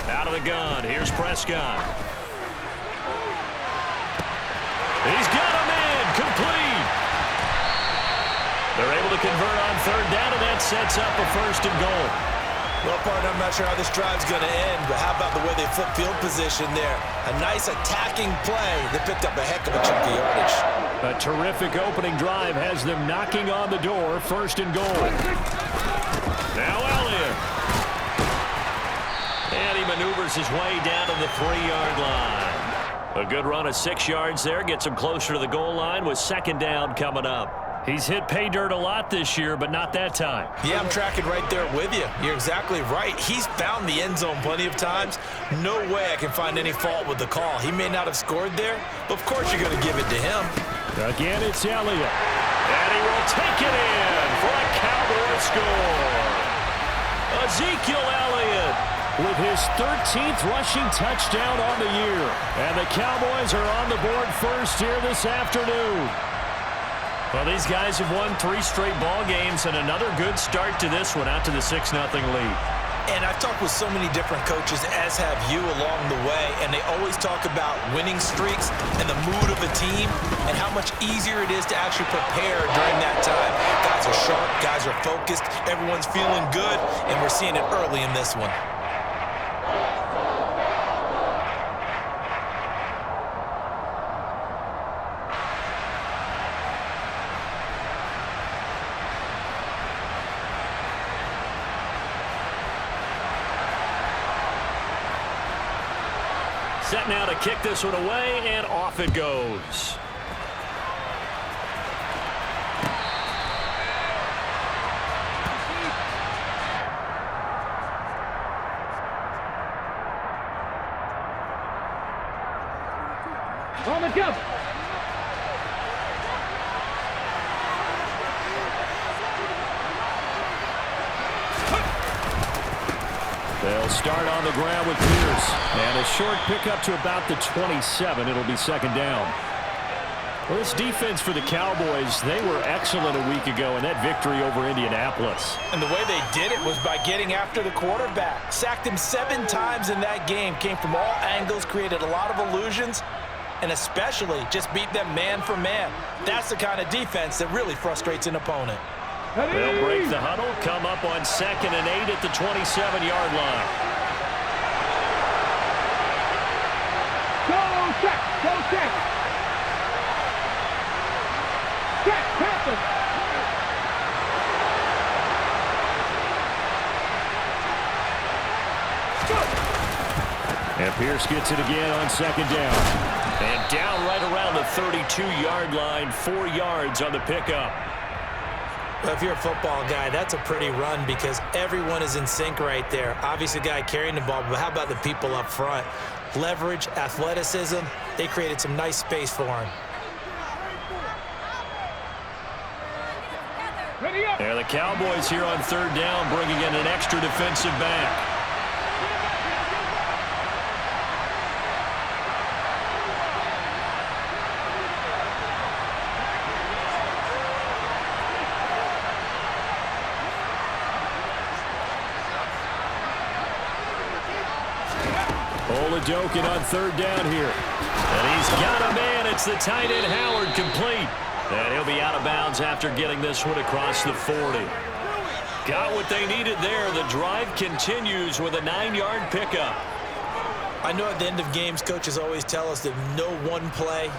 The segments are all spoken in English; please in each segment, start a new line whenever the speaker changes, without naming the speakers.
Out of the gun, here's Prescott. He's got him in, complete. They're able to convert on third down, and that sets up a 1st and goal.
Well, partner, I'm not sure how this drive's going to end, but how about the way they flip field position there? A nice attacking play. They picked up a heck of a chunk of yardage.
A terrific opening drive has them knocking on the door, 1st and goal. Now Elliott. And he maneuvers his way down to the 3-yard line. A good run of 6 yards there gets him closer to the goal line with 2nd down coming up. He's hit pay dirt a lot this year, but not that time.
Yeah, I'm tracking right there with you. You're exactly right. He's found the end zone plenty of times. No way I can find any fault with the call. He may not have scored there, but of course you're going to give it to him.
Again, it's Elliott. And he will take it in for a Cowboy score. Ezekiel Elliott with his 13th rushing touchdown on the year. And the Cowboys are on the board first here this afternoon. Well, these guys have won 3 straight ball games, and another good start to this one out to the 6-0 lead.
And I've talked with so many different coaches, as have you along the way, and they always talk about winning streaks and the mood of a team and how much easier it is to actually prepare during that time. Guys are sharp, guys are focused, everyone's feeling good, and we're seeing it early in this one.
Set now to kick this one away, and off it goes.
On the jump.
They'll start on the ground with Pierce. And a short pickup to about the 27. It'll be 2nd down. Well, this defense for the Cowboys, they were excellent a week ago in that victory over Indianapolis.
And the way they did it was by getting after the quarterback. Sacked him 7 times in that game. Came from all angles, created a lot of illusions, and especially just beat them man for man. That's the kind of defense that really frustrates an opponent.
They'll break the huddle, come up on 2nd and 8 at the 27-yard line.
Go check, go check. Check, Panthers.
And Pierce gets it again on 2nd down. And down right around the 32-yard line, 4 yards on the pickup.
Well, if you're a football guy, that's a pretty run because everyone is in sync right there. Obviously, the guy carrying the ball, but how about the people up front? Leverage, athleticism, they created some nice space for him.
And the Cowboys here on 3rd down, bringing in an extra defensive back. Oladokin on 3rd down here. And he's got a man. It's the tight end Howard, complete. And he'll be out of bounds after getting this one across the 40. Got what they needed there. The drive continues with a 9-yard pickup.
I know at the end of games, coaches always tell us that no one play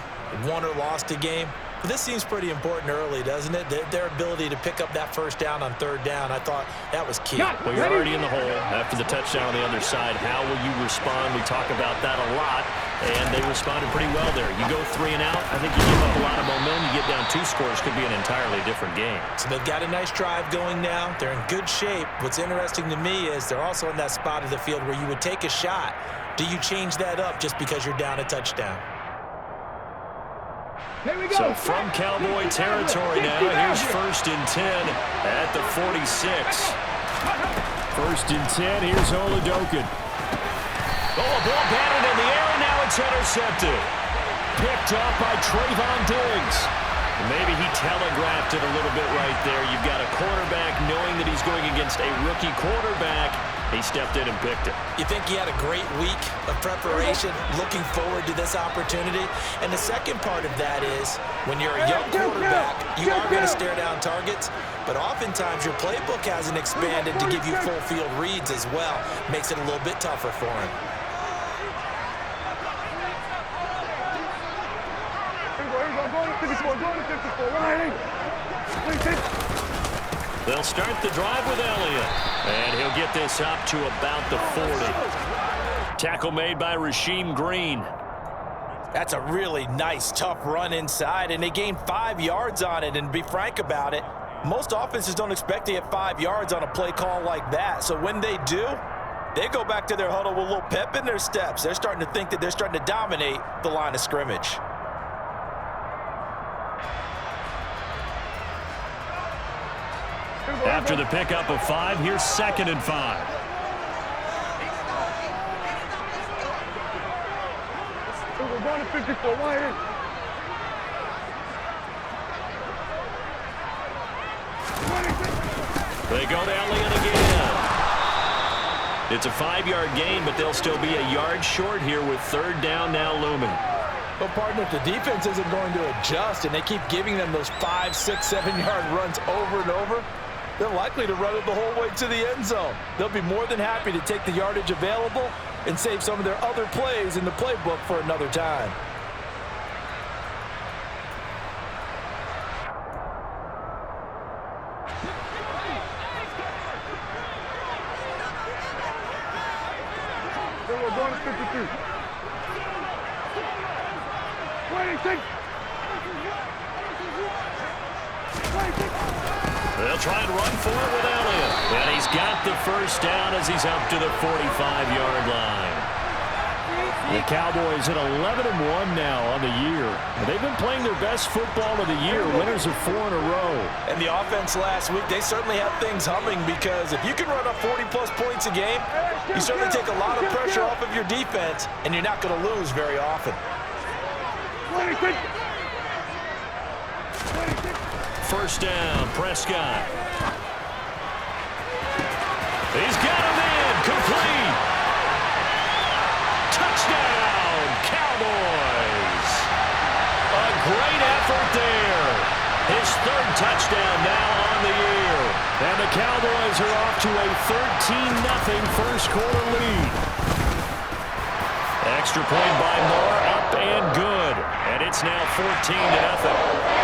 won or lost a game. But this seems pretty important early, doesn't it? Their ability to pick up that 1st down on 3rd down, I thought that was key.
Well, you're already in the hole after the touchdown on the other side. How will you respond? We talk about that a lot, and they responded pretty well there. You go 3 and out, I think you give up a lot of momentum. You get down 2 scores, could be an entirely different game.
So they've got a nice drive going now. They're in good shape. What's interesting to me is they're also in that spot of the field where you would take a shot. Do you change that up just because you're down a touchdoand?
So from Cowboy territory now, here's 1st and 10 at the 46. 1st and 10, here's Oladokin. Oh, a ball batted in the air, and now it's intercepted. Picked up by Trayvon Diggs. Maybe he telegraphed it a little bit right there. You've got a quarterback knowing that he's going against a rookie quarterback. He stepped in and picked it.
You think he had a great week of preparation, looking forward to this opportunity? And the second part of that is, when you're a young quarterback, you are going to stare down targets, but oftentimes your playbook hasn't expanded to give you full field reads as well. Makes it a little bit tougher for him.
They'll start the drive with Elliott, and he'll get this up to about the 40. Tackle made by Rasheem Green.
That's a really nice, tough run inside, and they gained 5 yards on it. And to be frank about it, most offenses don't expect to get 5 yards on a play call like that. So when they do, they go back to their huddle with a little pep in their steps. They're starting to think that they're starting to dominate the line of scrimmage.
After the pickup of 5, here's 2nd and 5.
We're going to 54. Wide.
They go to Elliott again. It's a 5-yard gain, but they'll still be a yard short here with 3rd down now looming.
Well, partner, if the defense isn't going to adjust and they keep giving them those 5, 6, 7-yard runs over and over, they're likely to run it the whole way to the end zone. They'll be more than happy to take the yardage available and save some of their other plays in the playbook for another time.
We're going to 52. 26.
They'll try and run for it with Elliott. And he's got the 1st down as he's up to the 45-yard line. The Cowboys at 11-1 now on the year. They've been playing their best football of the year, winners of 4 in a row.
And the offense last week, they certainly have things humming, because if you can run up 40-plus points a game, you certainly take a lot of pressure off of your defense, and you're not going to lose very often.
26.
1st down, Prescott. He's got him in, complete. Touchdown, Cowboys. A great effort there. His 3rd touchdown now on the year. And the Cowboys are off to a 13-0 first quarter lead. Extra point by Moore, up and good. And it's now 14-0.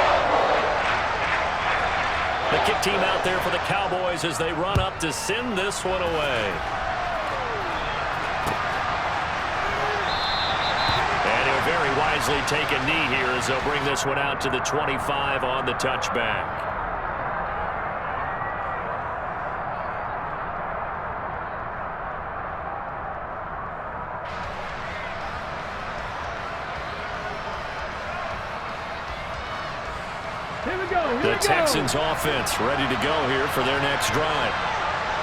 The kick team out there for the Cowboys as they run up to send this one away. And he'll very wisely take a knee here as they'll bring this one out to the 25 on the touchback. The Texans offense ready to go here for their next drive.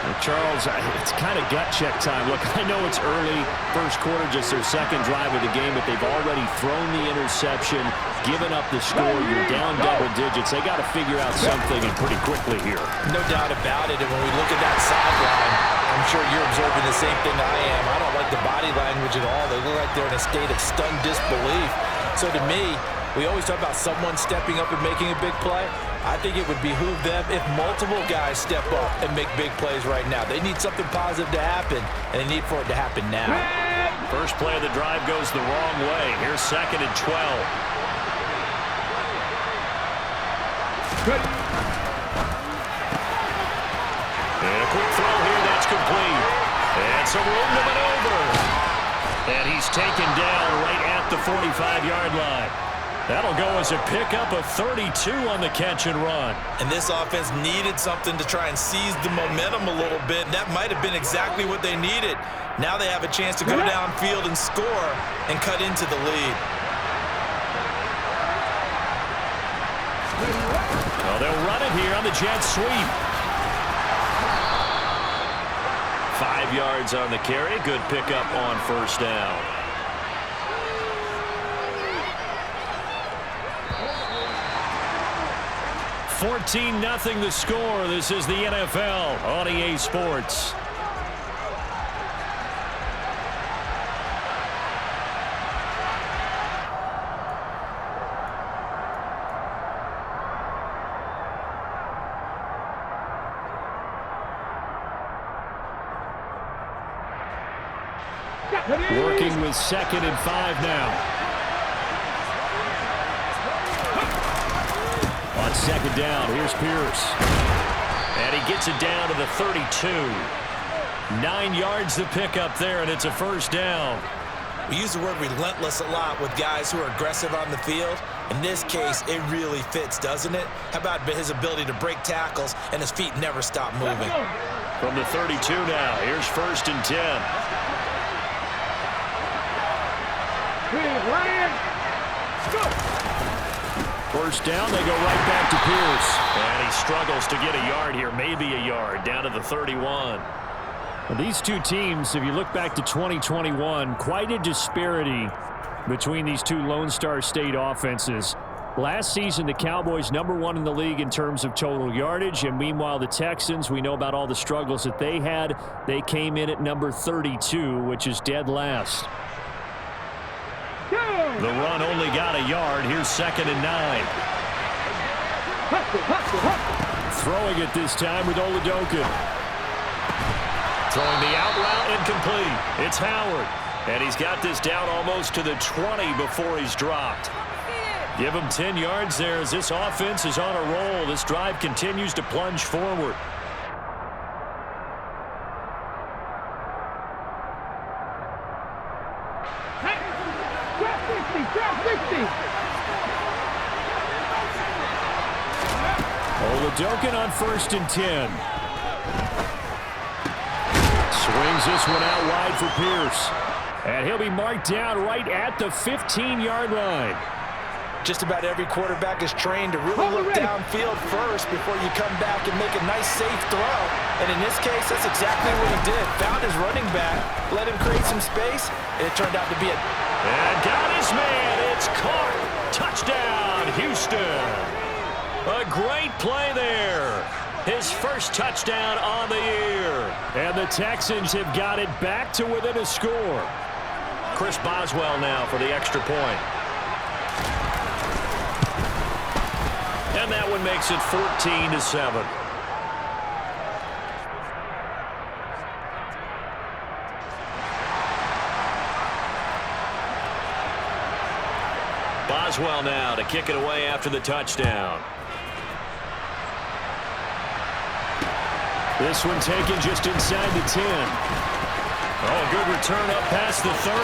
Well, Charles, it's kind of gut check time. Look, I know it's early, first quarter, just their 2nd drive of the game, but they've already thrown the interception, given up the score. You're down double digits. They got to figure out something, and pretty quickly here.
No doubt about it. And when we look at that sideline, I'm sure you're observing the same thing I am. I don't like the body language at all. They look like they're in a state of stunned disbelief. So to me, we always talk about someone stepping up and making a big play. I think it would behoove them if multiple guys step up and make big plays right now. They need something positive to happen, and they need for it to happen now.
First play of the drive goes the wrong way. Here's 2nd and 12.
Good.
And a quick throw here, that's complete. And some room to maneuver. And he's taken down right at the 45-yard line. That'll go as a pickup of 32 on the catch and run.
And this offense needed something to try and seize the momentum a little bit. That might have been exactly what they needed. Now they have a chance to go downfield and score and cut into the lead.
Well, they'll run it here on the jet sweep. 5 yards on the carry. Good pickup on 1st down. 14-0 the score. This is the NFL on EA Sports. Working with 2nd and 5 now. On 2nd down, here's Pierce. And he gets it down to the 32. 9 yards to pick up there, and it's a first down.
We use the word relentless a lot with guys who are aggressive on the field. In this case, it really fits, doesn't it? How about his ability to break tackles and his feet never stop moving?
From the 32 now, here's 1st and 10. First down, they go right back to Pierce. And he struggles to get a yard here, maybe a yard, down to the 31. Well, these two teams, if you look back to 2021, quite a disparity between these two Lone Star State offenses. Last season, the Cowboys #1 in the league in terms of total yardage, and meanwhile, the Texans, we know about all the struggles that they had. They came in at number 32, which is dead last. The run only got a yard. Here's 2nd and 9. Throwing it this time with Oladoka. Throwing the out route, incomplete. It's Howard. And he's got this down almost to the 20 before he's dropped. Give him 10 yards there as this offense is on a roll. This drive continues to plunge forward. Oladoka on 1st and 10. Swings this one out wide for Pierce. And he'll be marked down right at the 15-yard line.
Just about every quarterback is trained to really look downfield first before you come back and make a nice, safe throw. And in this case, that's exactly what he did. Found his running back, let him create some space, and it turned out to be a...
And got his man. It's caught. Touchdown, Houston. A great play there. His first touchdown on the year. And the Texans have got it back to within a score. Chris Boswell now for the extra point. And that one makes it 14-7. Boswell now to kick it away after the touchdown. This one taken just inside the 10. Oh, a good return up past the 30.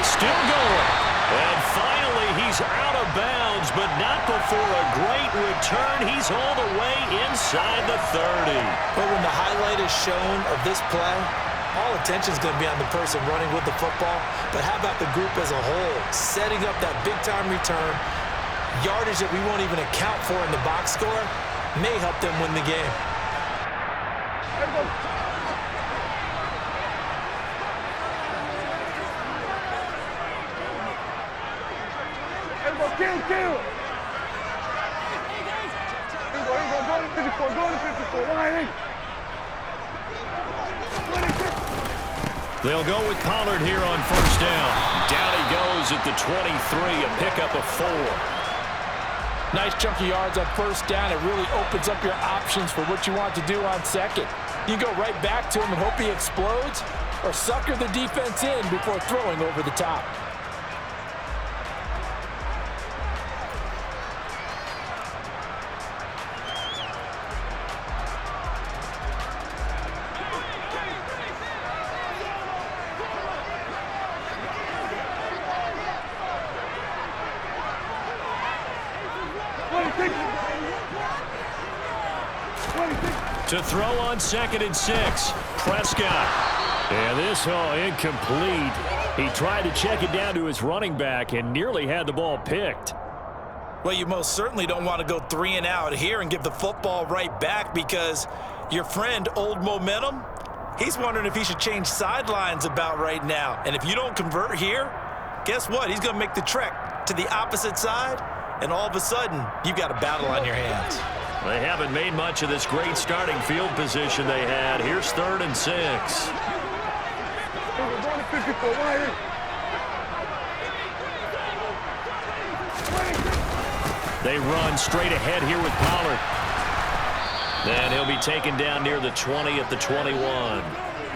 Still going. And finally, he's out of bounds, but not before a great return. He's all the way inside the 30.
But when the highlight is shown of this play, all attention is going to be on the person running with the football. But how about the group as a whole? Setting up that big-time return, yardage that we won't even account for in the box score, may help them win the game.
Kill. Go to 54, wide.
They'll go with Pollard here on 1st down. Down he goes at the 23, a pickup of 4.
Nice chunky yards on 1st down. It really opens up your options for what you want to do on 2nd. You go right back to him and hope he explodes, or sucker the defense in before throwing over the top.
To throw on 2nd and 6. Prescott. And this incomplete. He tried to check it down to his running back and nearly had the ball picked.
Well, you most certainly don't want to go 3 and out here and give the football right back, because your friend, Old Momentum, he's wondering if he should change sidelines about right now. And if you don't convert here, guess what? He's going to make the trek to the opposite side and all of a sudden, you've got a battle on your hands.
They haven't made much of this great starting field position they had. Here's 3rd and 6. They run straight ahead here with Pollard. And he'll be taken down near the 20 at the 21.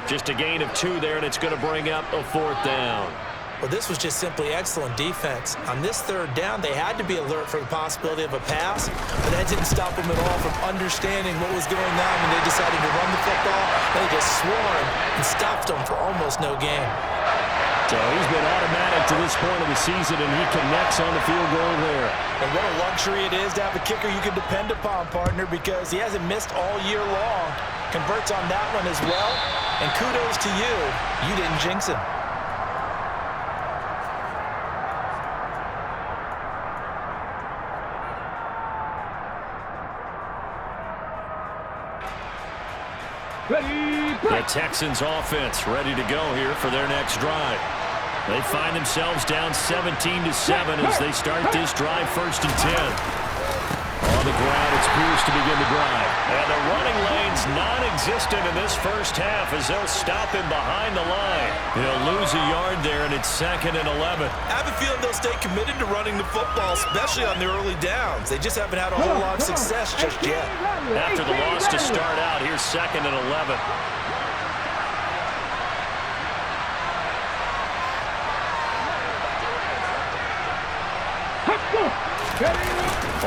Just a gain of 2 there, and it's going to bring up a 4th down.
Well, this was just simply excellent defense. On this 3rd down, they had to be alert for the possibility of a pass, but that didn't stop them at all from understanding what was going on when they decided to run the football. They just swarmed and stopped them for almost no gain.
So he's been automatic to this point of the season, and he connects on the field goal there.
And what a luxury it is to have a kicker you can depend upon, partner, because he hasn't missed all year long. Converts on that one as well, and kudos to you. You didn't jinx him.
The Texans offense ready to go here for their next drive. They find themselves down 17-7 as they start this drive 1st and 10. On the ground, it's Pierce to begin the drive. And the running lane's non-existent in this first half as they'll stop him behind the line. He'll lose a yard there, and it's 2nd and 11.
I have a feeling they'll stay committed to running the football, especially on the early downs. They just haven't had a whole lot of success just yet.
After the loss to start out, here's 2nd and 11.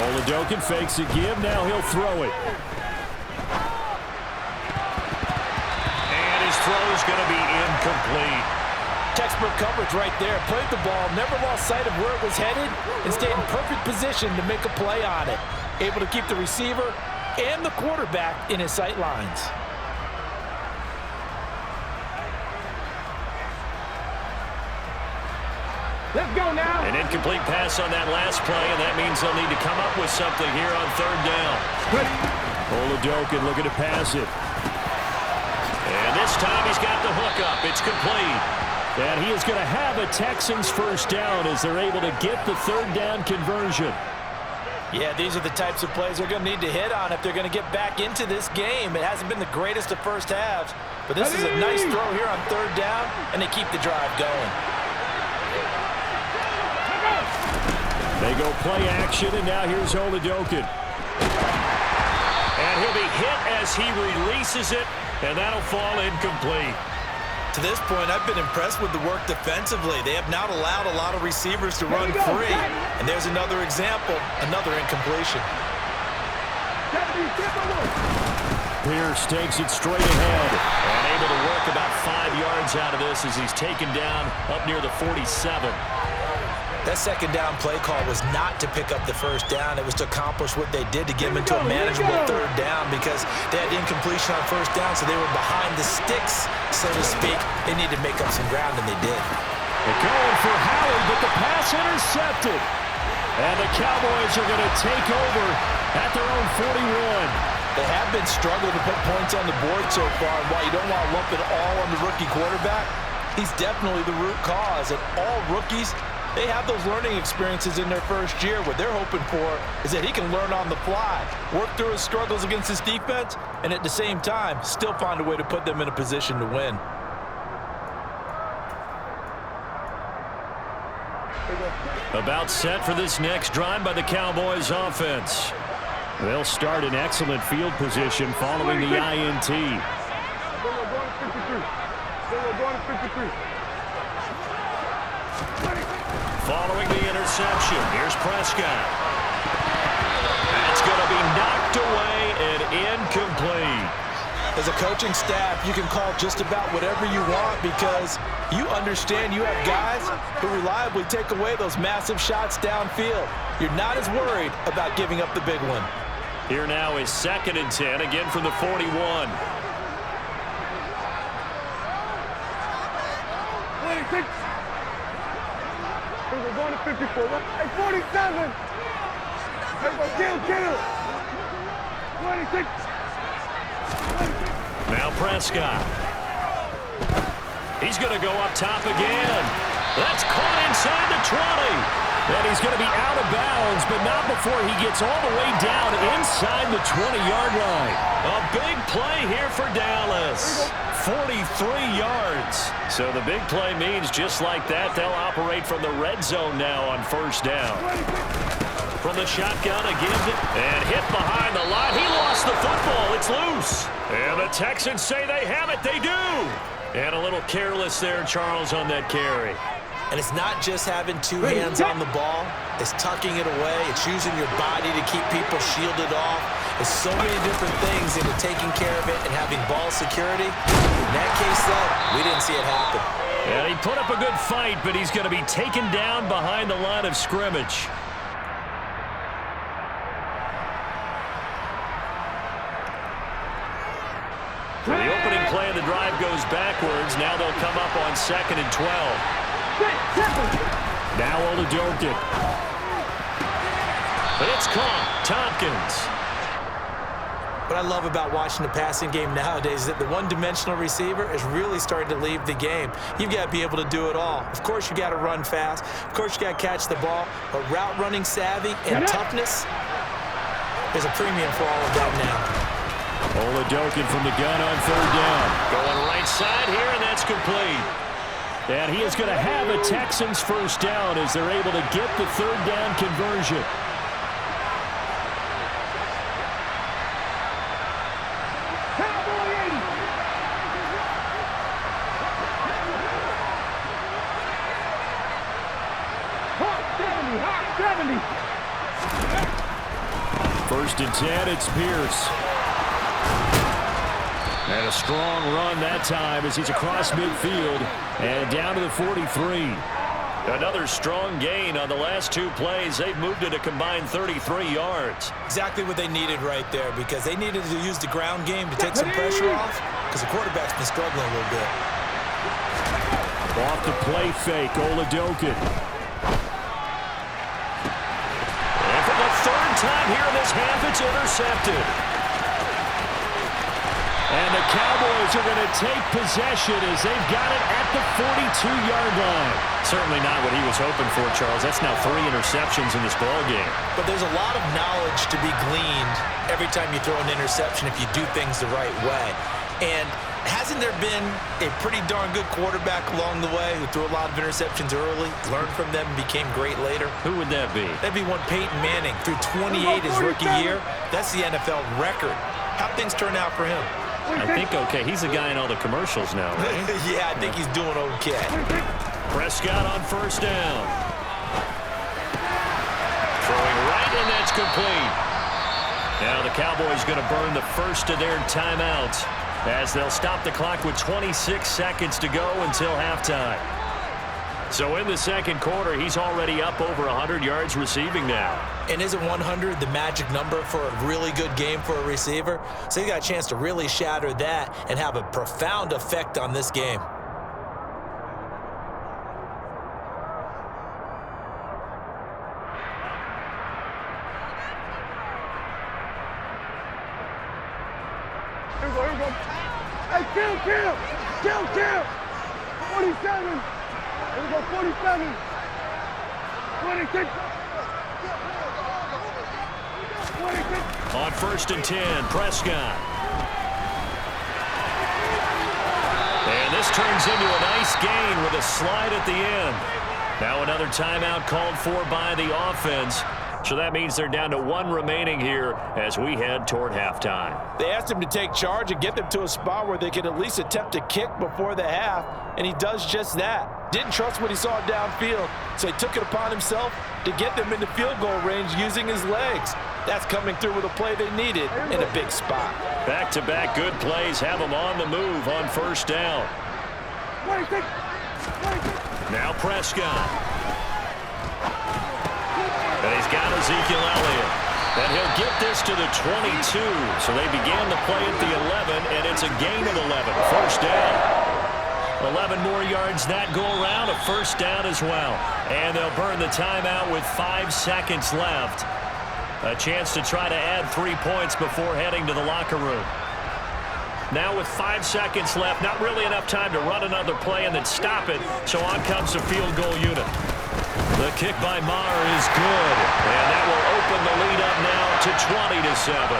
Oladokin fakes a give. Now he'll throw it. And his throw is going to be incomplete.
Textbook coverage right there. Played the ball, never lost sight of where it was headed, and stayed in perfect position to make a play on it. Able to keep the receiver and the quarterback in his sight lines.
Let's go now.
An incomplete pass on that last play, and that means they'll need to come up with something here on 3rd down. Oladokin looking to pass it. And this time he's got the hook up. It's complete. And he is going to have a Texans 1st down as they're able to get the 3rd down conversion.
Yeah, these are the types of plays they're going to need to hit on if they're going to get back into this game. It hasn't been the greatest of first halves, but this is a nice throw here on 3rd down, and they keep the drive going.
They go play action, and now here's Oladokin. And he'll be hit as he releases it, and that'll fall incomplete.
To this point, I've been impressed with the work defensively. They have not allowed a lot of receivers to run free. And there's another example, another incompletion.
Pierce takes it straight ahead and able to work about 5 yards out of this as he's taken down up near the 47.
That 2nd down play call was not to pick up the 1st down. It was to accomplish what they did to get them into a manageable 3rd down because they had incompletion on 1st down, so they were behind the sticks, so to speak. They needed to make up some ground, and they did.
They're going for Howard, but the pass intercepted. And the Cowboys are going to take over at their own 41.
They have been struggling to put points on the board so far, and while you don't want to lump it all on the rookie quarterback, he's definitely the root cause. And all rookies, they have those learning experiences in their first year. What they're hoping for is that he can learn on the fly, work through his struggles against his defense, and at the same time, still find a way to put them in a position to win.
About set for this next drive by the Cowboys offense. They'll start in excellent field position following the INT. Following the interception, here's Prescott. That's going to be knocked away and incomplete.
As a coaching staff, you can call just about whatever you want because you understand you have guys who reliably take away those massive shots downfield. You're not as worried about giving up the big one.
Here now is 2nd and 10, again from the 41.
26. We're going to 54. Hey, 47. Everybody kill. 26.
Now Prescott. He's going to go up top again. That's caught inside the 20. And he's going to be out of bounds, but not before he gets all the way down inside the 20-yard line. A big play here for Dallas. 43 yards. So the big play means just like that, they'll operate from the red zone now on first down. From the shotgun, a give, and hit behind the line. He lost the football. It's loose. And the Texans say they have it. They do. And a little careless there, Charles, on that carry.
And it's not just having two hands on the ball. It's tucking it away. It's using your body to keep people shielded off. There's so many different things into taking care of it and having ball security. In that case, though, we didn't see it happen.
And he put up a good fight, but he's going to be taken down behind the line of scrimmage. So the opening play of the drive goes backwards. Now they'll come up on 2nd and 12. Now Oladokin. It's caught. Tompkins.
What I love about watching the passing game nowadays is that the one-dimensional receiver is really starting to leave the game. You've got to be able to do it all. Of course, you got to run fast. Of course, you got to catch the ball. But route running savvy and toughness, there's a premium for all of that now.
Oladokin from the gun on 3rd down. Going right side here, and that's complete. And he is going to have a Texans first down as they're able to get the 3rd down conversion. First and 10, it's Pierce. And a strong run that time as he's across midfield and down to the 43. Another strong gain on the last 2 plays. They've moved it a combined 33 yards.
Exactly what they needed right there, because they needed to use the ground game to take some pressure off, because the quarterback's been struggling a little bit.
Off the play fake, Oladokin. And for the 3rd time here in this half, it's intercepted. And the Cowboys are going to take possession as they've got it at the 42-yard line. Certainly not what he was hoping for, Charles. That's now 3 interceptions in this ballgame.
But there's a lot of knowledge to be gleaned every time you throw an interception if you do things the right way. And hasn't there been a pretty darn good quarterback along the way who threw a lot of interceptions early, learned from them, and became great later?
Who would that be?
That'd be one Peyton Manning. Threw 28 his rookie year. That's the NFL record. How'd things turn out for him?
I think okay. He's the guy in all the commercials now, right?
Yeah, I think he's doing okay.
Prescott on first down. Throwing right, and that's complete. Now the Cowboys going to burn the first of their timeouts as they'll stop the clock with 26 seconds to go until halftime. So in the 2nd quarter, he's already up over 100 yards receiving now.
And isn't 100 the magic number for a really good game for a receiver? So he got a chance to really shatter that and have a profound effect on this game.
Here we go. Hey, kill. 47. Here we go, 47. 26. 26.
On 1st and 10, Prescott. And this turns into a nice gain with a slide at the end. Now another timeout called for by the offense. So that means they're down to 1 remaining here as we head toward halftime.
They asked him to take charge and get them to a spot where they could at least attempt to kick before the half, and he does just that. Didn't trust what he saw downfield, so he took it upon himself to get them into field goal range using his legs. That's coming through with a play they needed in a big spot.
Back-to-back good plays have them on the move on first down.
26.
Now Prescott. And he's got Ezekiel Elliott. And he'll get this to the 22. So they began the play at the 11, and it's a gain of 11. First down. 11 more yards that go around, a first down as well. And they'll burn the timeout with 5 seconds left. A chance to try to add 3 points before heading to the locker room. Now with 5 seconds left, not really enough time to run another play and then stop it. So on comes the field goal unit. The kick by Maher is good, and that will open the lead up now to 20-7.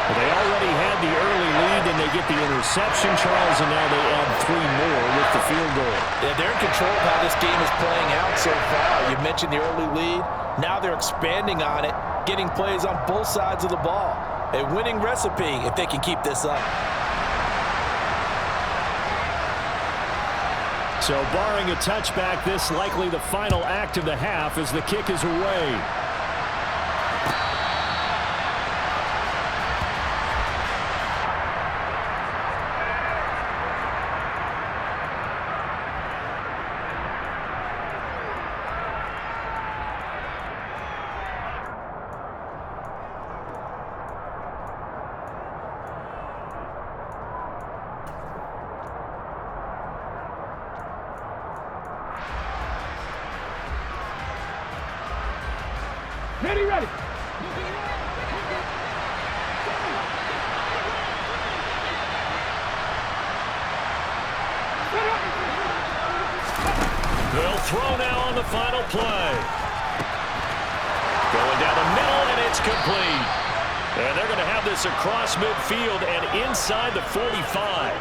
They already had the early lead, and they get the interception, Charles, and now they add 3 more with the field goal.
Yeah, they're in control of how this game is playing out so far. You mentioned the early lead. Now they're expanding on it, getting plays on both sides of the ball. A winning recipe if they can keep this up.
So barring a touchback, this likely the final act of the half as the kick is away.
Ready, ready.
They'll throw now on the final play. Going down the middle, and it's complete. And they're going to have this across midfield and inside the 45.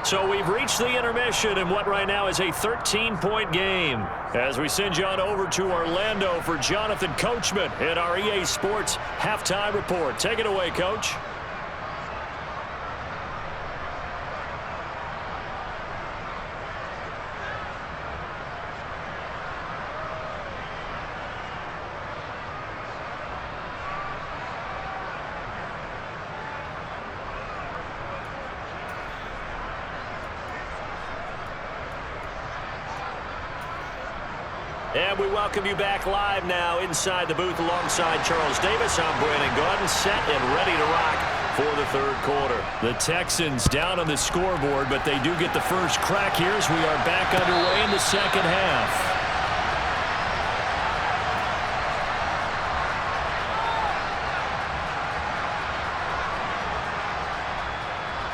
So we've reached the intermission in what right now is a 13-point game. As we send you on over to Orlando for Jonathan Coachman in our EA Sports Halftime Report. Take it away, Coach. And we welcome you back live now inside the booth alongside Charles Davis. I'm Brandon Gordon, set and ready to rock for the third quarter. The Texans down on the scoreboard, but they do get the first crack here as we are back underway in the second half.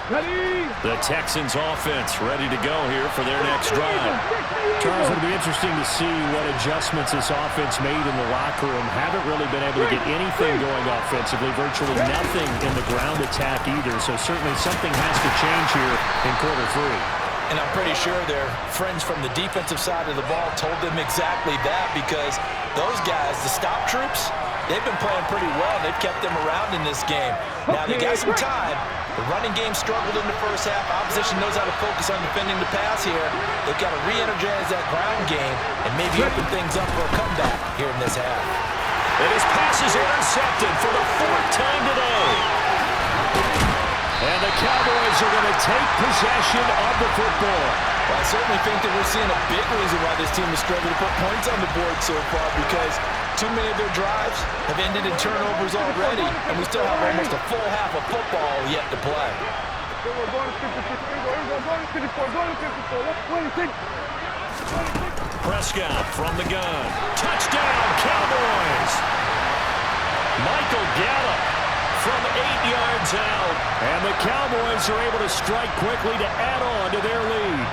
Ready.
The Texans offense ready to go here for their next drive. Charles, it'll be interesting to see what adjustments this offense made in the locker room. Haven't really been able to get anything going offensively, virtually nothing in the ground attack either. So certainly something has to change here in quarter 3.
And I'm pretty sure their friends from the defensive side of the ball told them exactly that, because those guys, the stop troops, they've been playing pretty well. They've kept them around in this game. Now, they got some time. The running game struggled in the first half. Opposition knows how to focus on defending the pass here. They've got to re-energize that ground game and maybe open things up for a comeback here in this half.
And his pass is intercepted for the 4th time today. And the Cowboys are going to take possession of the football.
Well, I certainly think that we're seeing a big reason why this team has struggled to put points on the board so far, because too many of their drives have ended in turnovers already, and we still have almost a full half of football yet to play.
Prescott from the gun. Touchdown, Cowboys! Michael Gallup from 8 yards out. And the Cowboys are able to strike quickly to add on to their lead.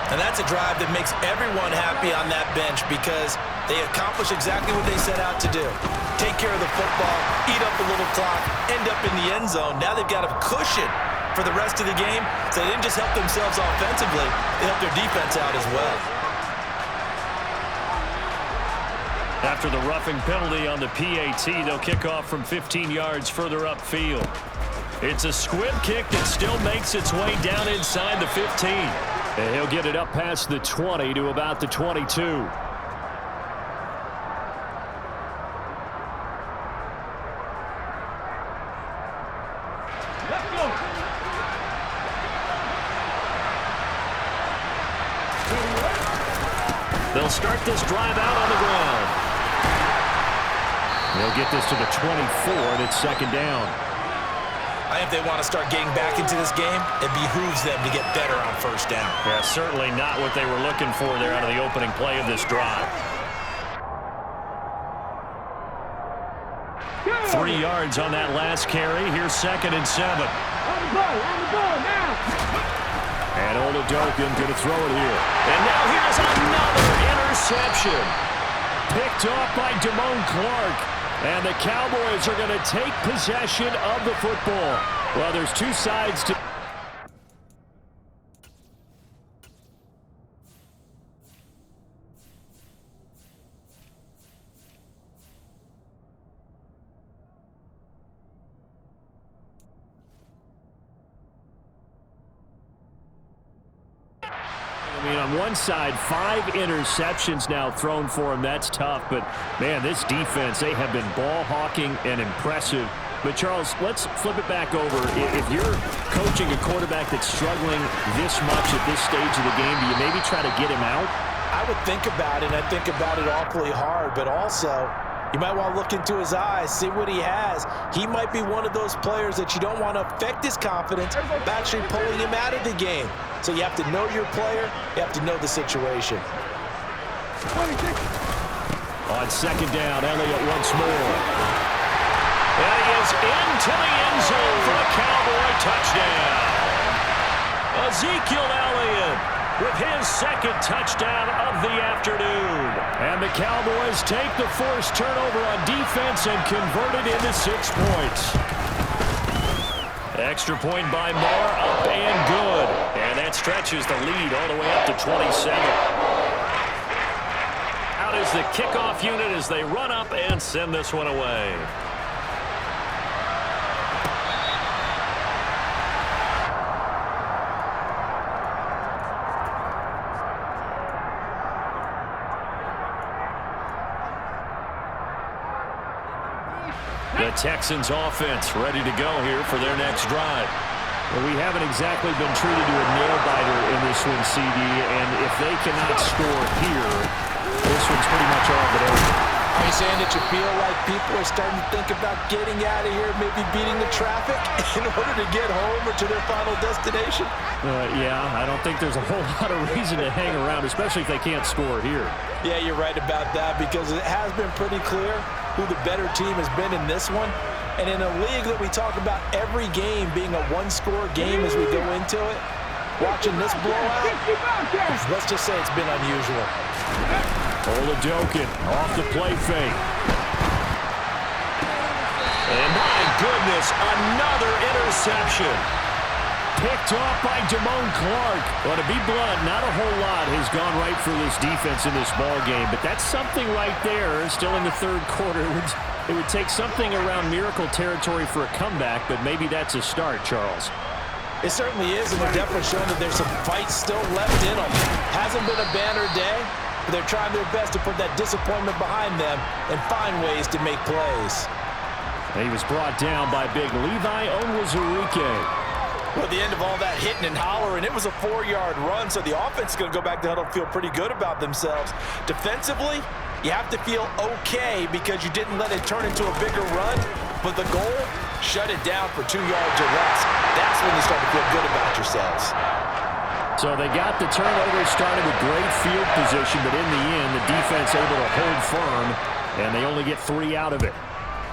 And that's a drive that makes everyone happy on that bench, because they accomplish exactly what they set out to do. Take care of the football, eat up a little clock, end up in the end zone. Now they've got a cushion for the rest of the game, so they didn't just help themselves offensively, they helped their defense out as well.
After the roughing penalty on the PAT, they'll kick off from 15 yards further upfield. It's a squib kick that still makes its way down inside the 15. And he'll get it up past the 20 to about the 22.
Let's go.
They'll start this drive out on the ground. They'll get this to the 24, and it's second down.
I think if they want to start getting back into this game, it behooves them to get better on first down.
Yeah, certainly not what they were looking for there out of the opening play of this drive. 3 yards on that last carry. Here's 2nd and 7.
On the ball now.
And Oladokin going to throw it here. And now here's another interception. Picked off by Damone Clark. And the Cowboys are going to take possession of the football. Well, there's two sides to... I mean, on one side, 5 interceptions now thrown for him. That's tough. But, man, this defense, they have been ball hawking and impressive. But, Charles, let's flip it back over. If you're coaching a quarterback that's struggling this much at this stage of the game, do you maybe try to get him out?
I would think about it. I think about it awfully hard. But also, you might want to look into his eyes, see what he has. He might be one of those players that you don't want to affect his confidence by actually pulling him out of the game. So you have to know your player. You have to know the situation.
On second down, Elliott once more. And he is into the end zone for a Cowboy touchdown. Ezekiel Elliott with his second touchdown of the afternoon. And the Cowboys take the forced turnover on defense and convert it into 6 points. Extra point by Moore, up and good. And that stretches the lead all the way up to 27. Out is the kickoff unit as they run up and send this one away. The Texans offense ready to go here for their next drive. Well, we haven't exactly been treated to a nail-biter in this one, CD, and if they cannot score here, this one's pretty much all but over.
Are you saying that you feel like people are starting to think about getting out of here, maybe beating the traffic in order to get home or to their final destination?
Yeah, I don't think there's a whole lot of reason to hang around, especially if they can't score here.
Yeah, you're right about that because it has been pretty clear who the better team has been in this one. And in a league that we talk about every game being a one-score game as we go into it, watching this blowout, let's just say it's been unusual.
Oladokin off the play fake. And my goodness, another interception. Picked off by Damone Clark. Well, to be blunt, not a whole lot has gone right for this defense in this ball game, but that's something right there. Still in the third quarter. It would take something around miracle territory for a comeback, but maybe that's a start, Charles.
It certainly is, and they're definitely showing that there's some fight still left in them. Hasn't been a banner day, but they're trying their best to put that disappointment behind them and find ways to make plays.
He was brought down by big Levi Onwuzurike.
Well, at the end of all that hitting and hollering, it was a 4-yard run, so the offense is going to go back to huddle and feel pretty good about themselves. Defensively, you have to feel okay because you didn't let it turn into a bigger run, but the goal, shut it down for 2 yards or less. That's when you start to feel good about yourselves.
So they got the turnover started with great field position, but in the end, the defense able to hold firm, and they only get 3 out of it.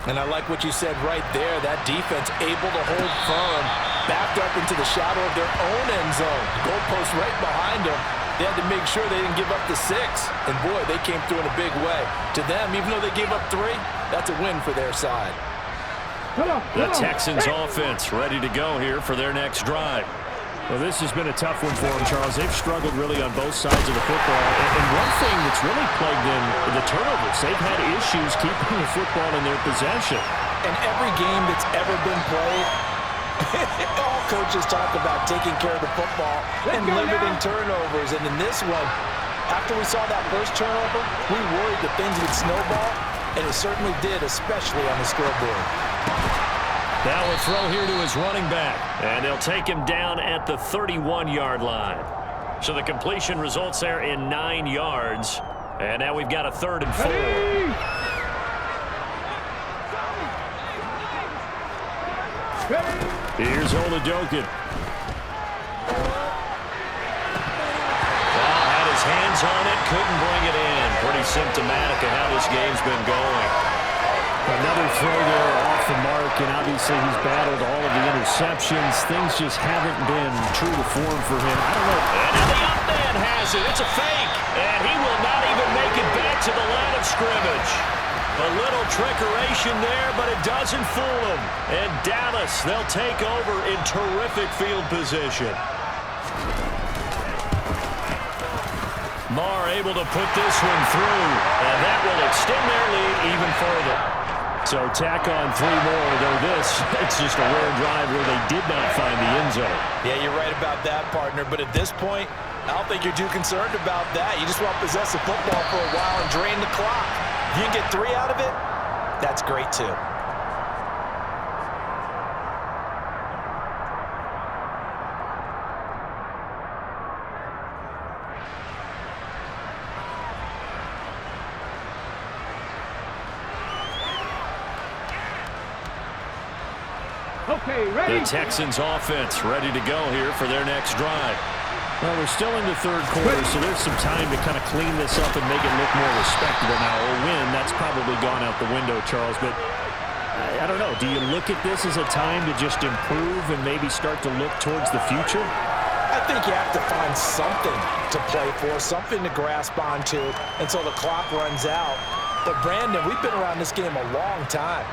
And I like what you said right there. That defense able to hold firm, backed up into the shadow of their own end zone. Goalpost right behind them. They had to make sure they didn't give up the 6. And, boy, they came through in a big way. To them, even though they gave up 3, that's a win for their side.
The Texans offense ready to go here for their next drive. Well, this has been a tough one for them, Charles. They've struggled really on both sides of the football. And one thing that's really plagued them, the turnovers. They've had issues keeping the football in their possession.
And every game that's ever been played, all coaches talk about taking care of the football and limiting turnovers. And in this one, after we saw that first turnover, we worried that things would snowball, and it certainly did, especially on the scoreboard.
Now a throw here to his running back, and they'll take him down at the 31-yard line. So the completion results there in 9 yards, and now we've got a 3rd and 4. Here's Oladokin. Well, had his hands on it, couldn't bring it in. Pretty symptomatic of how this game's been going. Another throw there off the mark, and obviously he's battled all of the interceptions. Things just haven't been true to form for him. I don't know. And now the up man has it. It's a fake, and he will not even make scrimmage. A little trickeration there, but it doesn't fool them. And Dallas, they'll take over in terrific field position. Marr able to put this one through, and that will extend their lead even further. So tack on 3 more, though it's just a rare drive where they did not find the end zone.
Yeah, you're right about that, partner. But at this point, I don't think you're too concerned about that. You just want to possess the football for a while and drain the clock. If you can get 3 out of it, that's great too.
Okay, ready?
The Texans offense ready to go here for their next drive. Well, we're still in the third quarter, so there's some time to kind of clean this up and make it look more respectable. Now, a win, that's probably gone out the window, Charles, but I don't know. Do you look at this as a time to just improve and maybe start to look towards the future?
I think you have to find something to play for, something to grasp onto until the clock runs out. But, Brandon, we've been around this game a long time.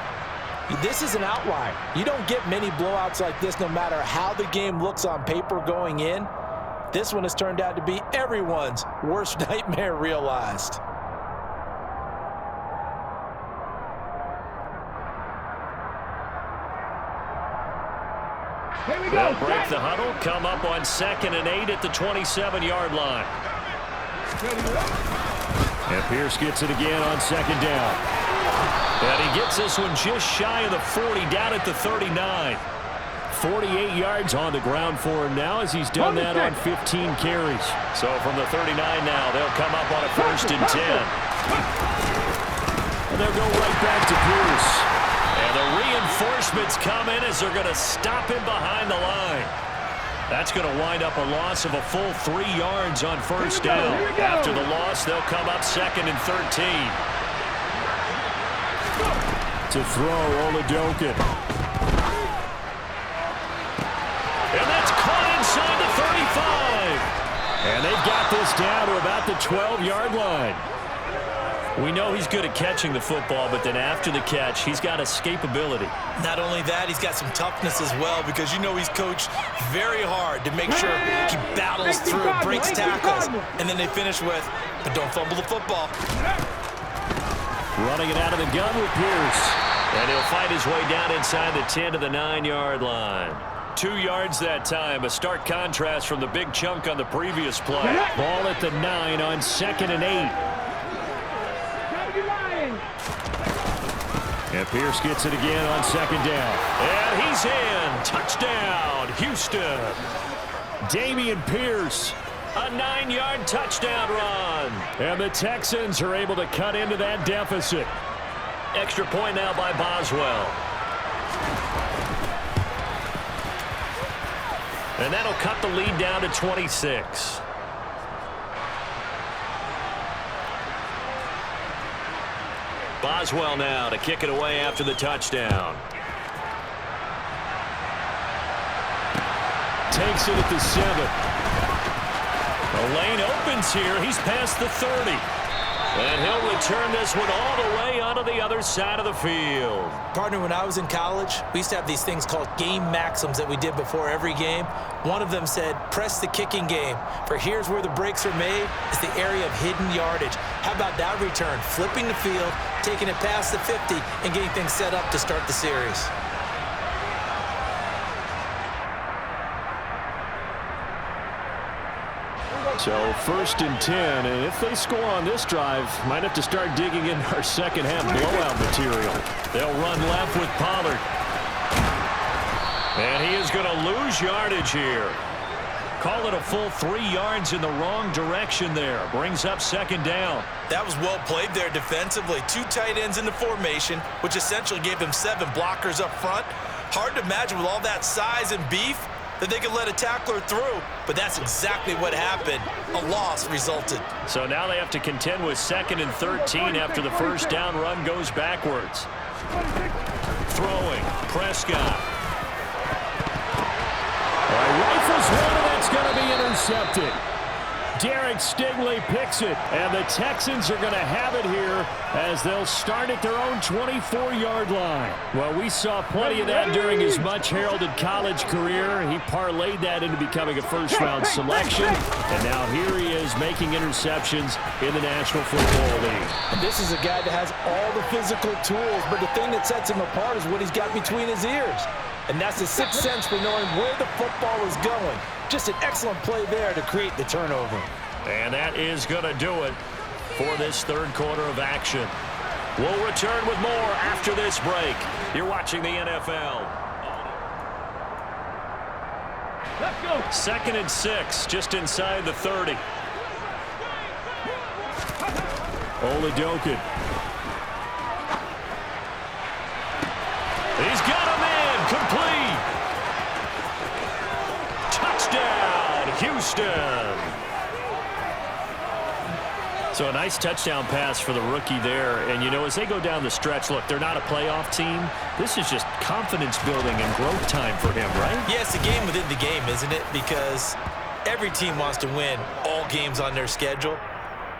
This is an outlier. You don't get many blowouts like this no matter how the game looks on paper going in. This one has turned out to be everyone's worst nightmare realized.
Here we go.
They'll break the huddle, come up on 2nd and 8 at the 27-yard line. And Pierce gets it again on 2nd down. And he gets this one just shy of the 40, down at the 39. 48 yards on the ground for him now as he's done that on 15 carries. So from the 39 now, they'll come up on a 1st and 10. And they'll go right back to Pierce. And the reinforcements come in as they're going to stop him behind the line. That's going to wind up a loss of a full 3 yards on 1st down. After the loss, they'll come up 2nd and 13. To throw, Oladokin. And that's caught inside the 35. And they've got this down to about the 12-yard line. We know he's good at catching the football, but then after the catch, he's got escapability.
Not only that, he's got some toughness as well, because you know he's coached very hard to make sure he battles through, breaks tackles, and then they finish with, but don't fumble the football.
Running it out of the gun with Pierce. And he'll fight his way down inside the 10 to the 9-yard line. 2 yards that time. A stark contrast from the big chunk on the previous play. Ball at the 9 on 2nd and 8. And Pierce gets it again on 2nd down. And he's in. Touchdown, Houston. Dameon Pierce. A 9-yard touchdown run. And the Texans are able to cut into that deficit. Extra point now by Boswell. And that'll cut the lead down to 26. Boswell now to kick it away after the touchdown. Takes it at the 7. The lane opens here. He's past the 30. And he'll return this one all the way onto the other side of the field.
Partner, when I was in college, we used to have these things called game maxims that we did before every game. One of them said, press the kicking game, for here's where the breaks are made. It's the area of hidden yardage. How about that return? Flipping the field, taking it past the 50, and getting things set up to start the series.
So 1st and 10, and if they score on this drive, might have to start digging in our second half blowout material. They'll run left with Pollard. And he is going to lose yardage here. Call it a full 3 yards in the wrong direction there. Brings up 2nd down.
That was well played there defensively. 2 tight ends in the formation, which essentially gave him 7 blockers up front. Hard to imagine with all that size and beef that they could let a tackler through, but that's exactly what happened. A loss resulted.
So now they have to contend with 2nd and 13 after the 1st down run goes backwards. Throwing, Prescott. Rifles one, and that's going to be intercepted. Derek Stingley picks it, and the Texans are going to have it here as they'll start at their own 24-yard line. Well, we saw plenty of that during his much-heralded college career. He parlayed that into becoming a first-round selection, and now here he is making interceptions in the National Football League.
And this is a guy that has all the physical tools, but the thing that sets him apart is what he's got between his ears. And that's the sixth sense for knowing where the football is going. Just an excellent play there to create the turnover.
And that is going to do it for this third quarter of action. We'll return with more after this break. You're watching the NFL.
Let's go.
2nd and 6, just inside the 30. Oladokin. He's got him in. Complete. Touchdown, Houston. So a nice touchdown pass for the rookie there. And, you know, as they go down the stretch, look, they're not a playoff team. This is just confidence building and growth time for him, right?
Yeah, it's a game within the game, isn't it? Because every team wants to win all games on their schedule.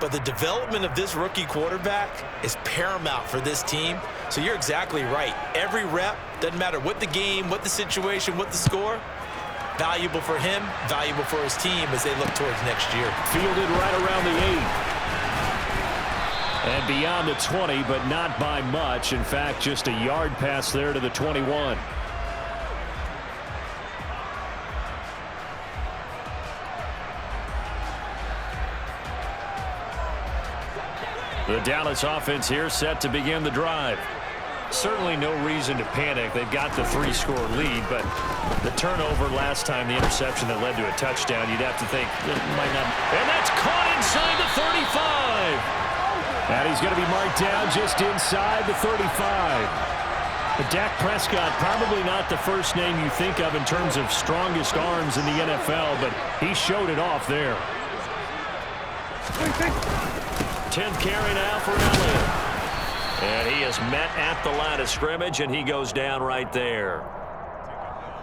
But the development of this rookie quarterback is paramount for this team. So you're exactly right. Every rep, doesn't matter what the game, what the situation, what the score, valuable for him, valuable for his team as they look towards next year.
Fielded right around the 8. And beyond the 20, but not by much. In fact, just a yard pass there to the 21. The Dallas offense here set to begin the drive. Certainly no reason to panic. They've got the 3-score lead, but the turnover last time, the interception that led to a touchdown, you'd have to think it might not. And that's caught inside the 35. And he's going to be marked down just inside the 35. But Dak Prescott, probably not the first name you think of in terms of strongest arms in the NFL, but he showed it off there. 10th carry now for Elliott. And he is met at the line of scrimmage, and he goes down right there.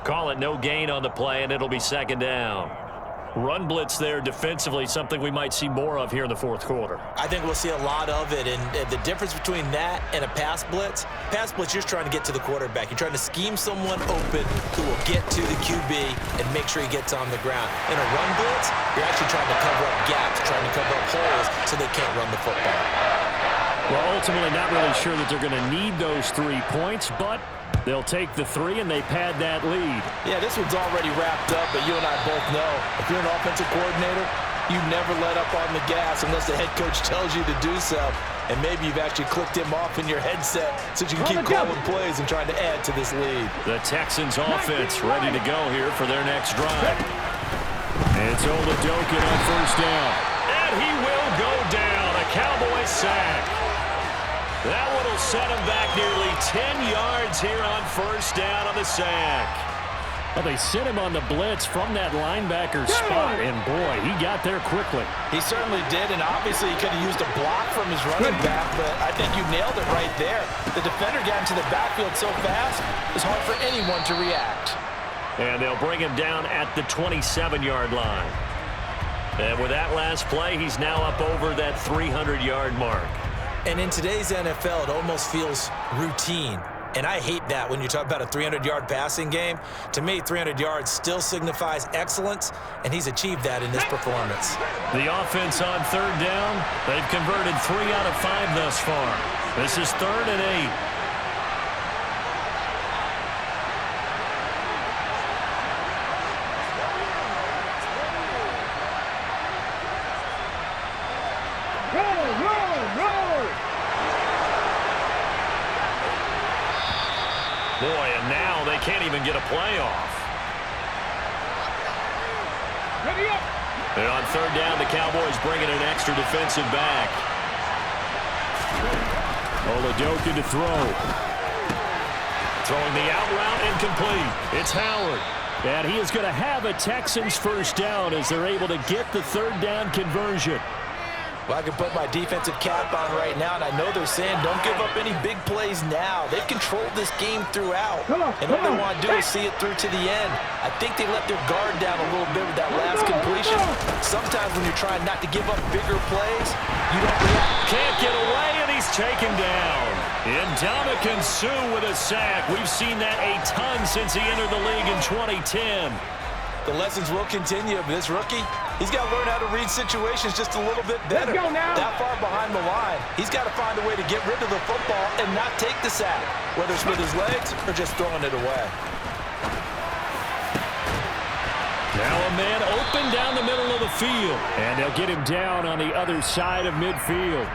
Call it no gain on the play, and it'll be 2nd down. Run blitz there defensively, something we might see more of here in the fourth quarter.
I think we'll see a lot of it, and the difference between that and a pass blitz, you're trying to get to the quarterback. You're trying to scheme someone open who will get to the QB and make sure he gets on the ground. In a run blitz, you're actually trying to cover up gaps, trying to cover up holes so they can't run the football.
Well, ultimately not really sure that they're going to need those 3 points, but they'll take the 3 and they pad that lead.
Yeah, this one's already wrapped up, but you and I both know if you're an offensive coordinator, you never let up on the gas unless the head coach tells you to do so. And maybe you've actually clicked him off in your headset so you can keep calling plays and trying to add to this lead.
The Texans offense ready to go here for their next drive. It's Oladokin on 1st down. And he will go down. A Cowboy sack. That one will set him back nearly 10 yards here on 1st down on the sack. Well, they sent him on the blitz from that linebacker spot, and boy, he got there quickly.
He certainly did, and obviously he could have used a block from his running back, but I think you nailed it right there. The defender got into the backfield so fast, it's hard for anyone to react.
And they'll bring him down at the 27-yard line. And with that last play, he's now up over that 300-yard mark.
And in today's NFL, it almost feels routine. And I hate that when you talk about a 300-yard passing game. To me, 300 yards still signifies excellence, and he's achieved that in this performance.
The offense on 3rd down, they've converted 3 out of 5 thus far. This is 3rd and 8. Boy, and now they can't even get a playoff.
Ready up.
And on 3rd down, the Cowboys bringing an extra defensive back. Oladokin to throw. Throwing the out route incomplete. It's Howard. And he is going to have a Texans 1st down as they're able to get the 3rd down conversion.
Well, I can put my defensive cap on right now, and I know they're saying don't give up any big plays now. They've controlled this game throughout, and all they want to do is see it through to the end. I think they let their guard down a little bit with that last completion. Sometimes when you're trying not to give up bigger plays, you don't react.
Can't get away, and he's taken down. Ndamukong Suh with a sack. We've seen that a ton since he entered the league in 2010.
The lessons will continue. This rookie, he's got to learn how to read situations just a little bit better.
Let's go now.
That far behind the line, he's got to find a way to get rid of the football and not take the sack, whether it's with his legs or just throwing it away.
Now a man open down the middle of the field, and they'll get him down on the other side of midfield.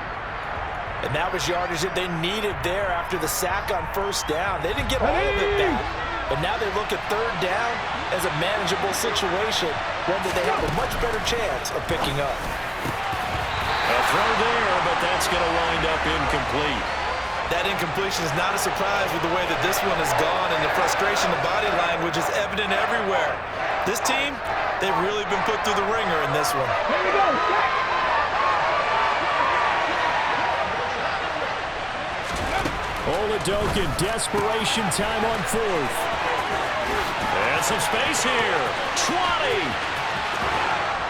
And that was yardage that they needed there after the sack on first down. They didn't get all of it back, but now they look at third down as a manageable situation, one that they have a much better chance of picking up.
A throw there, but that's going to wind up incomplete.
That incompletion is not a surprise with the way that this one has gone, and the frustration, the body language is evident everywhere. This team, they've really been put through the ringer in this one.
Here we go.
Oladokin, desperation time on fourth. And some space here. 20.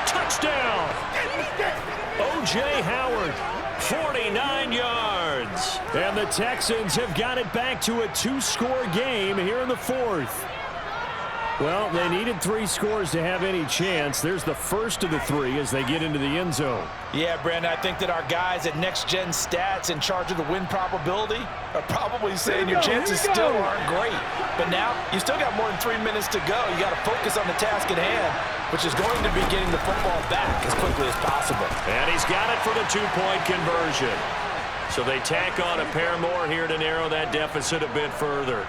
Touchdown. O.J. Howard, 49 yards. And the Texans have got it back to a two-score game here in the fourth. Well, they needed 3 scores to have any chance. There's the first of the 3 as they get into the end zone.
Yeah, Brandon, I think that our guys at Next Gen Stats in charge of the win probability are probably saying your chances still aren't great. But now, you still got more than 3 minutes to go. You got to focus on the task at hand, which is going to be getting the football back as quickly as possible.
And he's got it for the 2-point conversion. So they tack on a pair more here to narrow that deficit a bit further.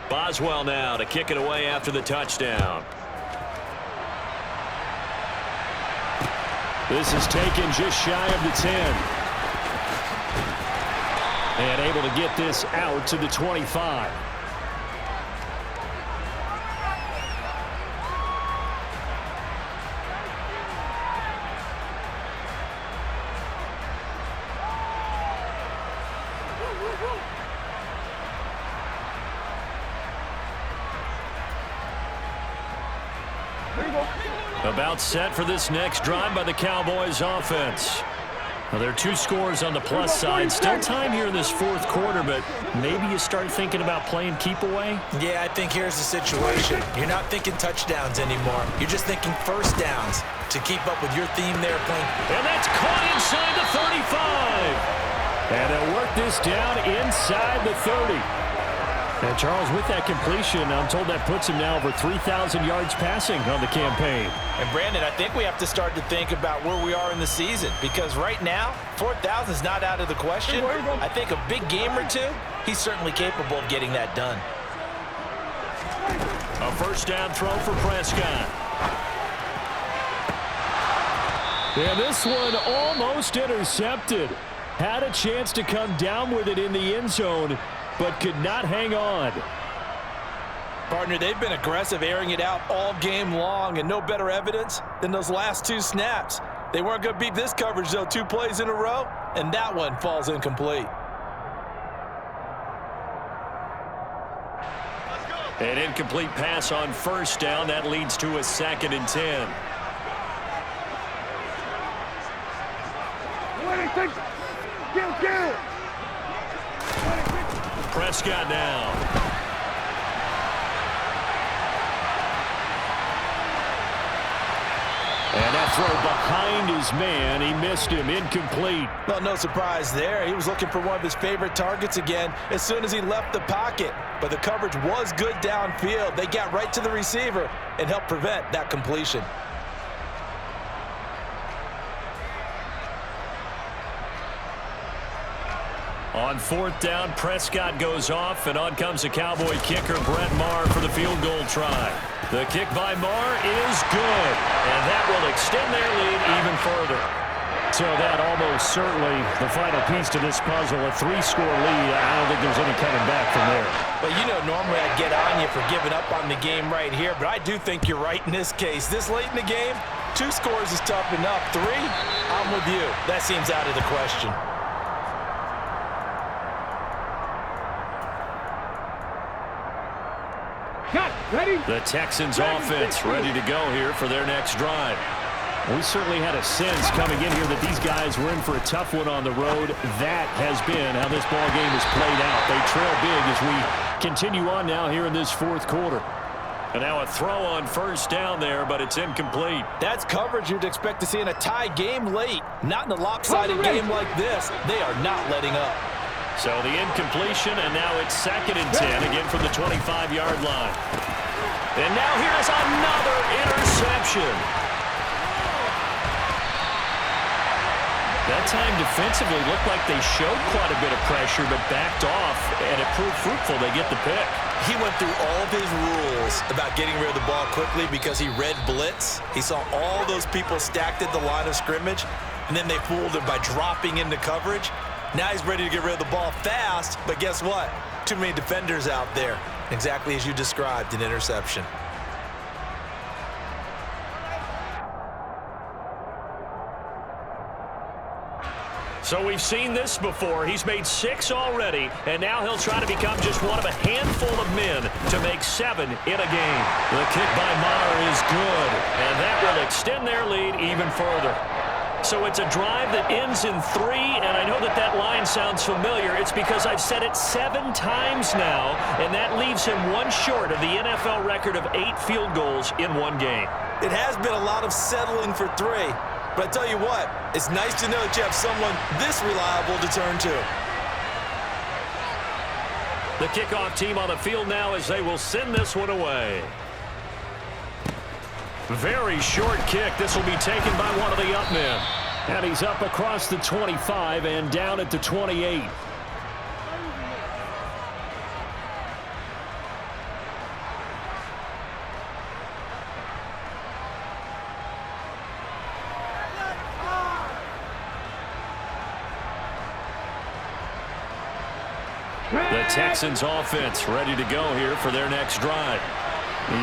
Boswell now to kick it away after the touchdown. This is taken just shy of the 10. And able to get this out to the 25. About set for this next drive by the Cowboys offense. Well, there are 2 scores on the plus side. Still time here in this fourth quarter, but maybe you start thinking about playing keep away?
Yeah, I think here's the situation. You're not thinking touchdowns anymore. You're just thinking first downs to keep up with your theme there playing.
And that's caught inside the 35. And they'll work this down inside the 30. And Charles, with that completion, I'm told that puts him now over 3,000 yards passing on the campaign.
And Brandon, I think we have to start to think about where we are in the season, because right now, 4,000 is not out of the question. I think a big game or 2, he's certainly capable of getting that done.
A first down throw for Prescott. And this one almost intercepted. Had a chance to come down with it in the end zone, but could not hang on.
Partner, they've been aggressive, airing it out all game long, and no better evidence than those last 2 snaps. They weren't going to beat this coverage, though, 2 plays in a row, and that one falls incomplete.
An incomplete pass on first down. That leads to a 2nd and 10. Prescott now. And that throw behind his man. He missed him. Incomplete.
Well, no surprise there. He was looking for one of his favorite targets again as soon as he left the pocket. But the coverage was good downfield. They got right to the receiver and helped prevent that completion.
On 4th down, Prescott goes off, and on comes the Cowboy kicker, Brett Maher, for the field goal try. The kick by Maher is good, and that will extend their lead even further. So that almost certainly the final piece to this puzzle, a 3-score lead. I don't think there's any coming back from there.
Well, you know, normally I'd get on you for giving up on the game right here, but I do think you're right in this case. This late in the game, 2 scores is tough enough. 3, I'm with you. That seems out of the question.
Ready?
The Texans offense ready to go here for their next drive. We certainly had a sense coming in here that these guys were in for a tough one on the road. That has been how this ball game has played out. They trail big as we continue on now here in this 4th quarter. And now a throw on 1st down there, but it's incomplete.
That's coverage you'd expect to see in a tie game late. Not in a lopsided game like this. They are not letting up.
So the incompletion, and now it's 2nd and 10, again from the 25-yard line. And now here's another interception. That time defensively looked like they showed quite a bit of pressure, but backed off, and it proved fruitful. They get the pick.
He went through all of his rules about getting rid of the ball quickly because he read blitz. He saw all those people stacked at the line of scrimmage, and then they fooled him by dropping into coverage. Now he's ready to get rid of the ball fast, but guess what? Too many defenders out there. Exactly as you described, an interception.
So we've seen this before. He's made 6 already, and now he'll try to become just one of a handful of men to make 7 in a game. The kick by Maher is good, and that will extend their lead even further. So it's a drive that ends in 3, and I know that that line sounds familiar. It's because I've said it 7 times now, and that leaves him 1 short of the NFL record of 8 field goals in 1 game.
It has been a lot of settling for 3. But I tell you what, it's nice to know that you have someone this reliable to turn to.
The kickoff team on the field now as they will send this one away. Very short kick. This will be taken by one of the up men. And he's up across the 25 and down at the 28. The Texans offense ready to go here for their next drive.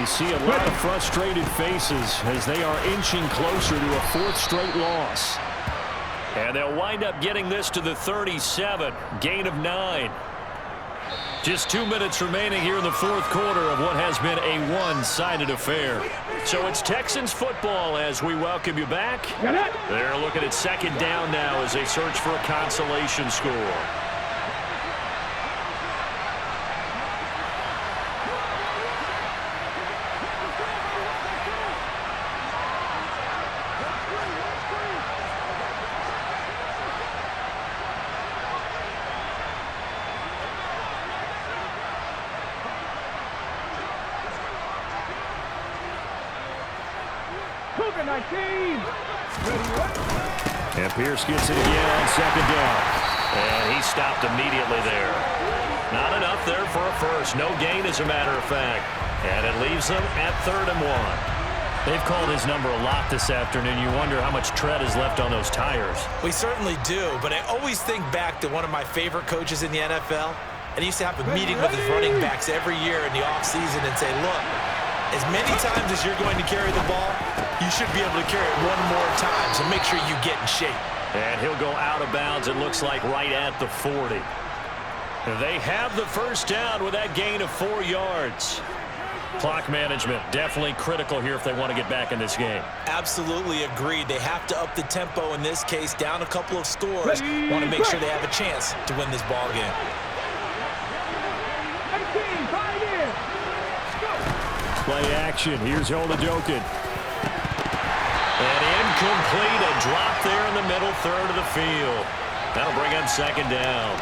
You see a lot of frustrated faces as they are inching closer to a 4th straight loss. And they'll wind up getting this to the 37, gain of 9. Just 2 minutes remaining here in the 4th quarter of what has been a one-sided affair. So it's Texans football as we welcome you back. They're looking at 2nd down now as they search for a consolation score. And Pierce gets it again on 2nd down. And he stopped immediately there. Not enough there for a first. No gain, as a matter of fact. And it leaves them at 3rd and 1. They've called his number a lot this afternoon. You wonder how much tread is left on those tires.
We certainly do, but I always think back to one of my favorite coaches in the NFL. And he used to have a meeting with his running backs every year in the offseason and say, look, as many times as you're going to carry the ball, you should be able to carry it 1 more time, so make sure you get in shape.
And he'll go out of bounds, it looks like, right at the 40. They have the 1st down with that gain of 4 yards. Clock management, definitely critical here if they want to get back in this game.
Absolutely agreed. They have to up the tempo in this case, down a couple of scores. Want to make sure they have a chance to win this ball game.
Play action. Here's Olajokin. And incomplete. A drop there in the middle 3rd of the field. That'll bring up 2nd down.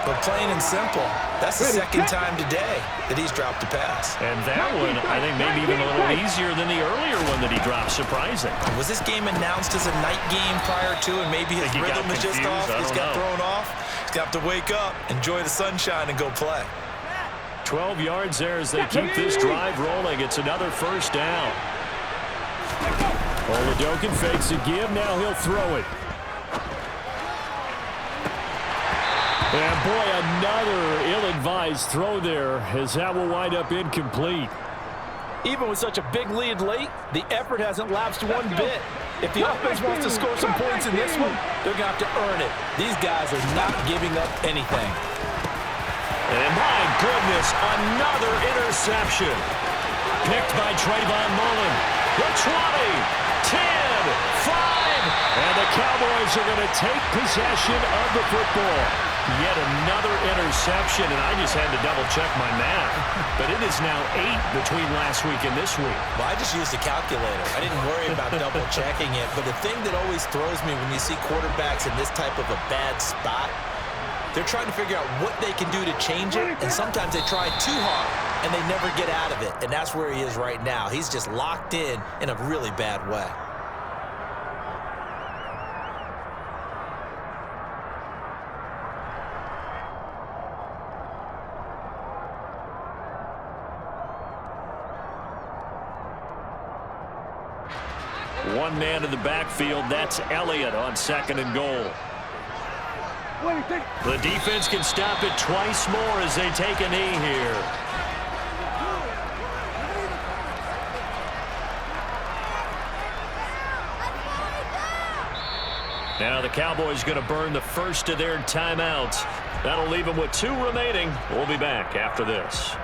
But plain and simple, that's the 2nd time today that he's dropped a pass.
And that one, I think, maybe even a little easier than the earlier one that he dropped. Surprising.
Was this game announced as a night game prior to, and maybe his rhythm was just off? He's got thrown off? Got to wake up, enjoy the sunshine, and go play.
12 yards there as they keep this drive rolling. It's another first down. Oladokin fakes a give. Now he'll throw it. And boy, another ill-advised throw there as that will wind up incomplete.
Even with such a big lead late, the effort hasn't lapsed one bit. If the offense wants to score some points in this one, they're going to have to earn it. These guys are not giving up anything.
And my goodness, another interception. Picked by Trayvon Mullen. The 20, 10, 5. And the Cowboys are going to take possession of the football. Yet another interception, and I just had to double-check my math. But it is now 8 between last week and this week.
Well, I just used a calculator. I didn't worry about double-checking it. But the thing that always throws me when you see quarterbacks in this type of a bad spot, they're trying to figure out what they can do to change it, and sometimes they try too hard, and they never get out of it. And that's where he is right now. He's just locked in a really bad way.
One man in the backfield, that's Elliott on 2nd and goal. The defense can stop it twice more as they take a knee here. Now the Cowboys going to burn the first of their timeouts. That'll leave them with 2 remaining. We'll be back after this.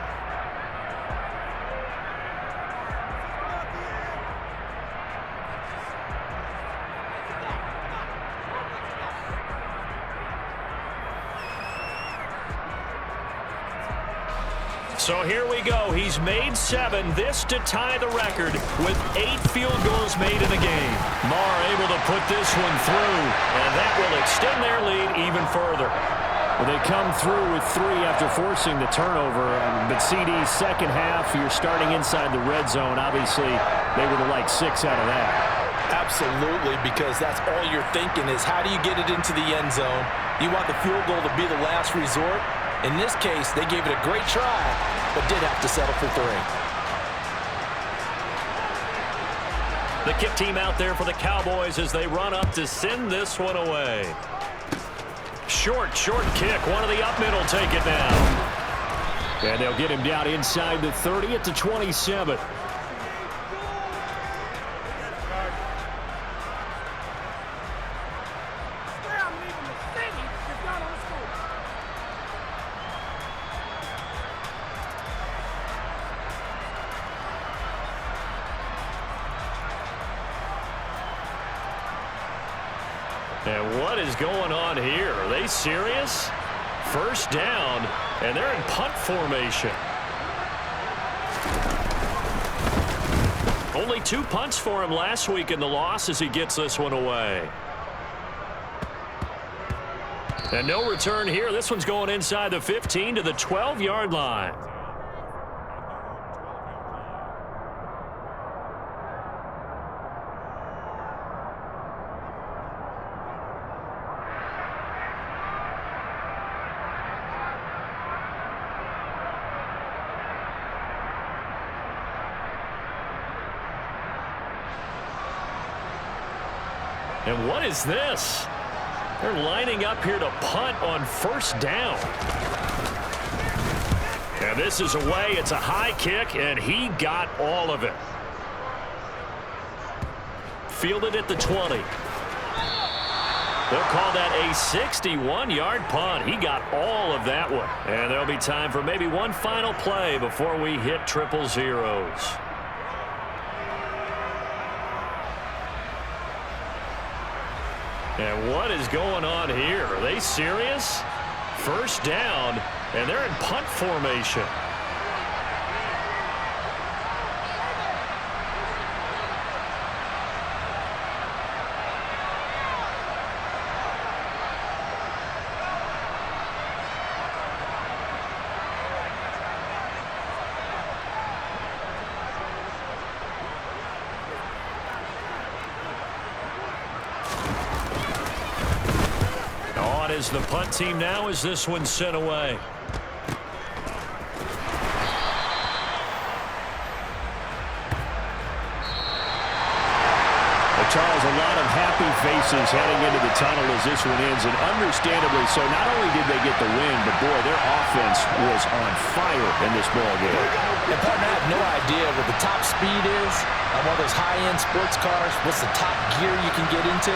So here we go. He's made 7. This to tie the record with 8 field goals made in the game. Marr able to put this one through, and that will extend their lead even further. Well, they come through with 3 after forcing the turnover. But CD's second half, you're starting inside the red zone. Obviously, they would have liked 6 out of that.
Absolutely, because that's all you're thinking is how do you get it into the end zone? You want the field goal to be the last resort. In this case, they gave it a great try, but did have to settle for 3.
The kick team out there for the Cowboys as they run up to send this one away. Short kick. One of the up middle take it down. And they'll get him down inside the 30 at the 27. And what is going on here? Are they serious? First down, and they're in punt formation. Only 2 punts for him last week in the loss as he gets this one away. And no return here. This one's going inside the 15 to the 12-yard line. And what is this? They're lining up here to punt on first down. And this is away. It's a high kick, and he got all of it. Fielded at the 20. They'll call that a 61-yard punt. He got all of that one. And there'll be time for maybe one final play before we hit 000. And what is going on here? Are they serious? First down, and they're in punt formation. as the punt team now as this one sent away. Charles, a lot of happy faces heading into the tunnel as this one ends, and understandably so. Not only did they get the win, but boy, their offense was on fire in this ball game.
And partner, I have no idea what the top speed is on one of those high-end sports cars, what's the top gear you can get into.